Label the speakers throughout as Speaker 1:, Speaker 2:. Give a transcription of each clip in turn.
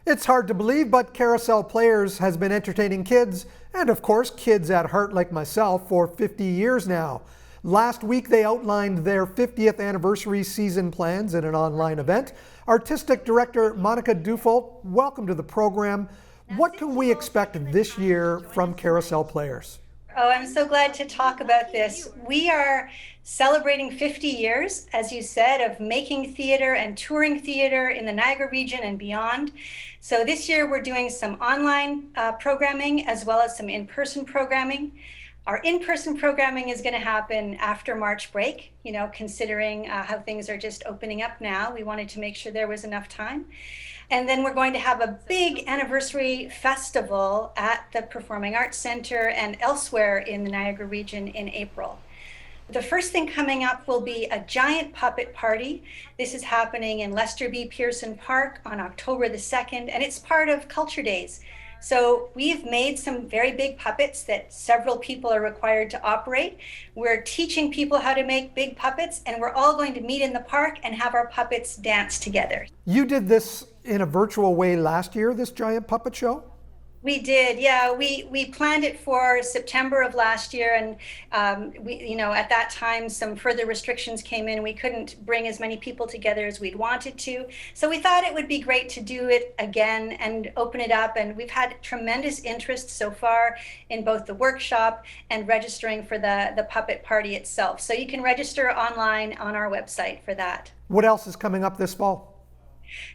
Speaker 1: It's hard to believe, but Carousel Players has been entertaining kids, and of course kids at heart like myself, for 50 years now. Last week they outlined their 50th anniversary season plans in an online event. Artistic Director Monica Dufault, welcome to the program. What can we expect this year from Carousel Players?
Speaker 2: Oh, I'm so glad to talk about this. We are celebrating 50 years, as you said, of making theater and touring theater in the Niagara region and beyond. So this year we're doing some online programming as well as some in-person programming. Our in-person programming is going to happen after March break, considering how things are just opening up now. We wanted to make sure there was enough time. And then we're going to have a big anniversary festival at the Performing Arts Center and elsewhere in the Niagara region in April. The first thing coming up will be a giant puppet party. This is happening in Lester B. Pearson Park on October the 2nd, and it's part of Culture Days. So we've made some very big puppets that several people are required to operate. We're teaching people how to make big puppets, and we're all going to meet in the park and have our puppets dance together.
Speaker 1: You did this in a virtual way last year, this giant puppet show?
Speaker 2: We did, yeah. We planned it for September of last year, and at that time some further restrictions came in. We couldn't bring as many people together as we'd wanted to, so we thought it would be great to do it again and open it up. And we've had tremendous interest so far in both the workshop and registering for the puppet party itself. So you can register online on our website for that.
Speaker 1: What else is coming up this fall?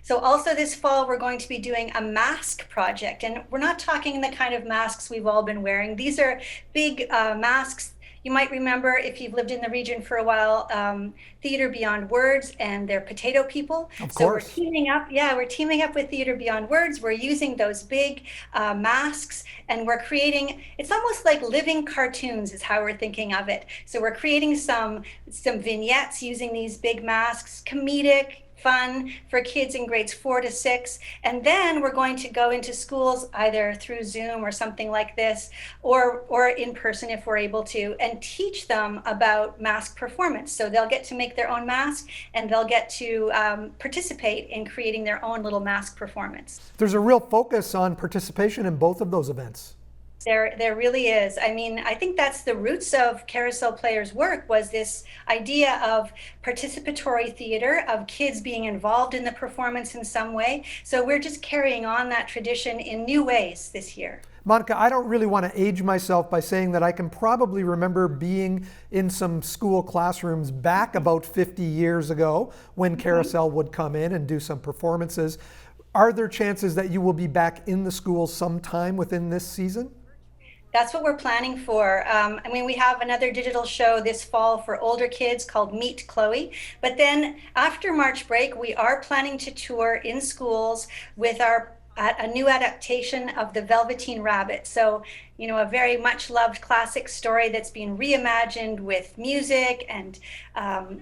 Speaker 2: So also this fall, we're going to be doing a mask project, and we're not talking the kind of masks we've all been wearing. These are big masks. You might remember, if you've lived in the region for a while, Theater Beyond Words and their potato people.
Speaker 1: Of
Speaker 2: so
Speaker 1: course.
Speaker 2: we're teaming up with Theater Beyond Words. We're using those big masks, and we're creating, it's almost like living cartoons is how we're thinking of it. So we're creating some vignettes using these big masks, comedic, fun for kids in grades 4 to 6. And then we're going to go into schools either through Zoom or something like this, or in person if we're able to, and teach them about mask performance. So they'll get to make their own mask, and they'll get to participate in creating their own little mask performance.
Speaker 1: There's a real focus on participation in both of those events.
Speaker 2: There really is. I mean, I think that's the roots of Carousel Players' work, was this idea of participatory theater, of kids being involved in the performance in some way. So we're just carrying on that tradition in new ways this year.
Speaker 1: Monica, I don't really want to age myself by saying that I can probably remember being in some school classrooms back about 50 years ago when Carousel would come in and do some performances. Are there chances that you will be back in the schools sometime within this season?
Speaker 2: That's what we're planning for. We have another digital show this fall for older kids called Meet Chloe. But then after March break, we are planning to tour in schools with a new adaptation of The Velveteen Rabbit. So, a very much loved classic story that's been reimagined with music and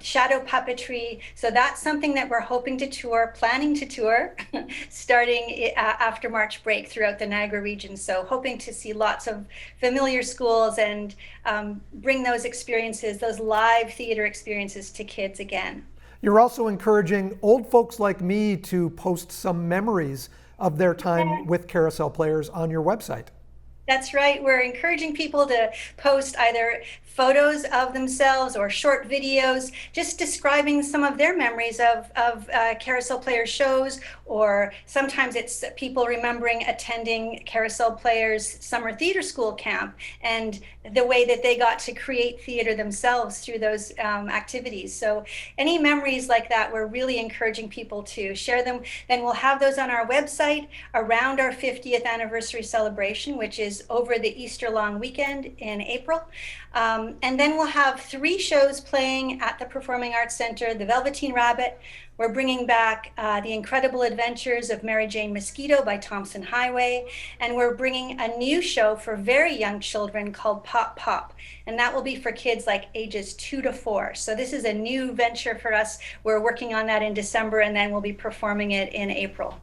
Speaker 2: shadow puppetry. So that's something that we're hoping to tour, planning to tour, starting after March break throughout the Niagara region. So hoping to see lots of familiar schools and bring those experiences, those live theater experiences, to kids again.
Speaker 1: You're also encouraging old folks like me to post some memories of their time with Carousel Players on your website.
Speaker 2: That's right. We're encouraging people to post either photos of themselves or short videos, just describing some of their memories of Carousel Players shows, or sometimes it's people remembering attending Carousel Players summer theater school camp and the way that they got to create theater themselves through those activities. So any memories like that, we're really encouraging people to share them. Then we'll have those on our website around our 50th anniversary celebration, which is over the Easter long weekend in April. And then we'll have 3 shows playing at the Performing Arts Center. The Velveteen Rabbit, we're bringing back The Incredible Adventures of Mary Jane Mosquito by Thompson Highway, and we're bringing a new show for very young children called Pop Pop, and that will be for kids like ages 2 to 4. So this is a new venture for us. We're working on that in December, and then we'll be performing it in April.